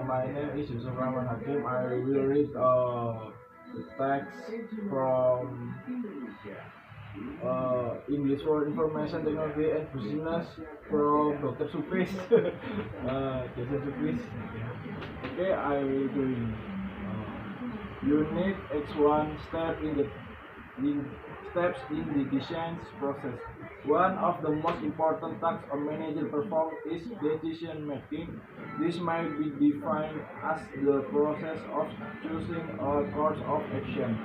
My name is Yusuf Rahman Hakim. I will read the text from English for Information Technology and Business from Dr. Supis. Dr. Supis. Okay, I will do Unit X1 steps in the design process. One of the most important tasks a manager performs is decision making. This might be defined as the process of choosing a course of action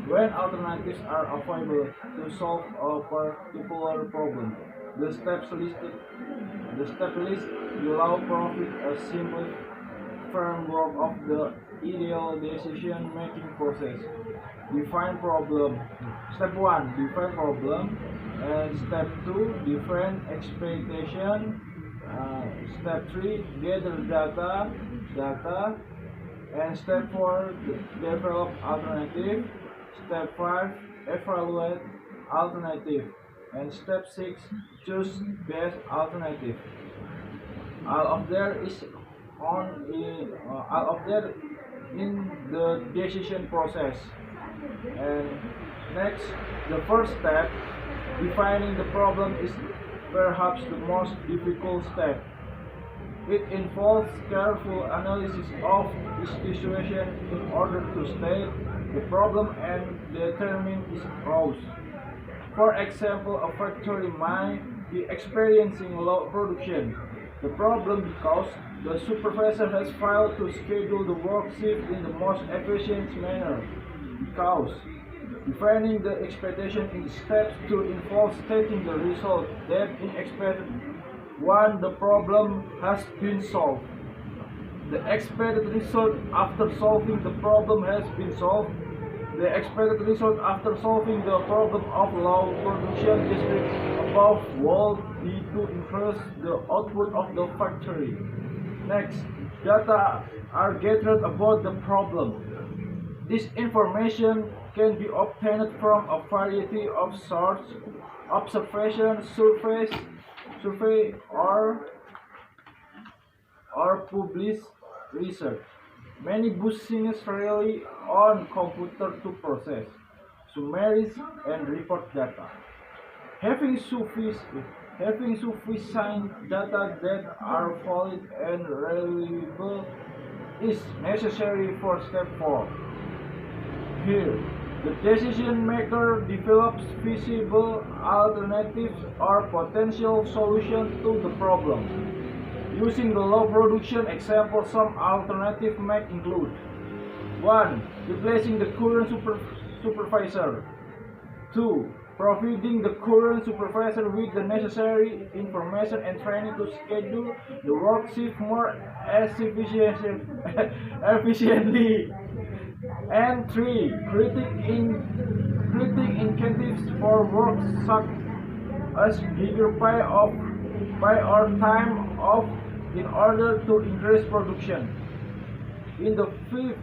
when alternatives are available to solve a particular problem. The step list allow profit a simple framework of the ideal decision making process. Define problem. Step 1, define problem. And step 2, define expectation. Step 3, gather data. And step 4, develop alternative. Step 5, evaluate alternative. And step 6, choose best alternative. All of there is all of that in the decision process. And next, the first step, defining the problem, is perhaps the most difficult step. It involves careful analysis of the situation in order to state the problem and determine its cause. For example, a factory might be experiencing low production. The problem because the supervisor has failed to schedule the work shift in the most efficient manner. Because defining the expectation in steps 2 involves stating the result that is expected when the problem has been solved. The expected result after solving the problem has been solved. The expected result after solving the problem of low production district above will be to increase the output of the factory. Next, data are gathered about the problem. This information can be obtained from a variety of sources: observation, survey, or published research. Many businesses rely on computer to process, summarize, and report data. Having sufficient data that are valid and reliable is necessary for step 4. Here, the decision maker develops feasible alternatives or potential solutions to the problem. Using the low production example, some alternatives might include: 1. Replacing the current supervisor. 2. Providing the current supervisor with the necessary information and training to schedule the work shift more efficiently. And 3. Creating incentives for work such as bigger pay or time off in order to increase production. In the 5th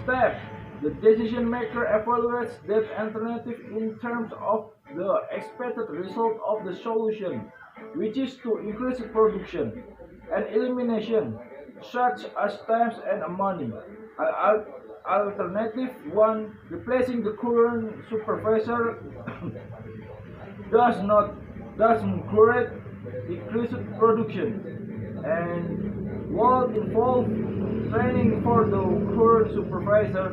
step, the decision maker evaluates that alternative in terms of the expected result of the solution, which is to increase production and elimination, such as time and money. Alternative 1, replacing the current supervisor, doesn't create increased production and will involve training for the current supervisor,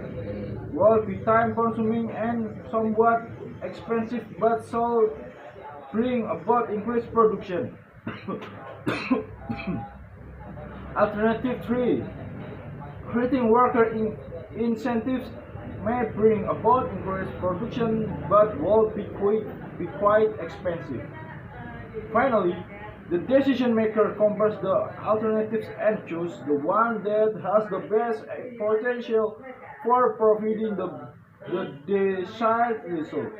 will be time consuming and somewhat expensive, but shall bring about increased production. Alternative 3, creating worker incentives may bring about increased production but will be quite expensive. Finally, the decision maker compares the alternatives and chooses the one that has the best potential for providing the desired result.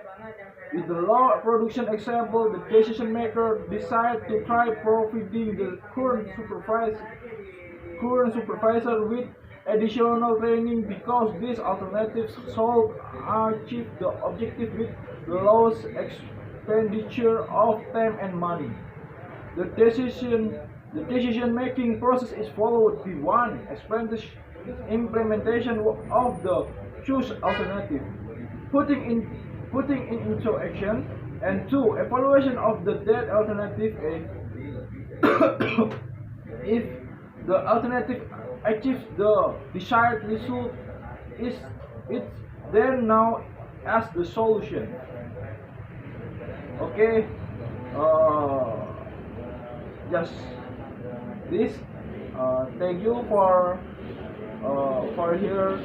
In the low production example, the decision maker decides to try providing the current supervisor with additional training because these alternatives solve achieve the objective with the lowest expenditure of time and money. The decision The decision-making process is followed. B1. Implementation of the choose alternative. Putting it into action. And 2. Evaluation of the that alternative A. If the alternative achieves the desired result, is it then now as the solution. Okay, just this. Thank you for here.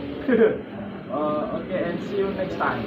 Okay, and see you next time.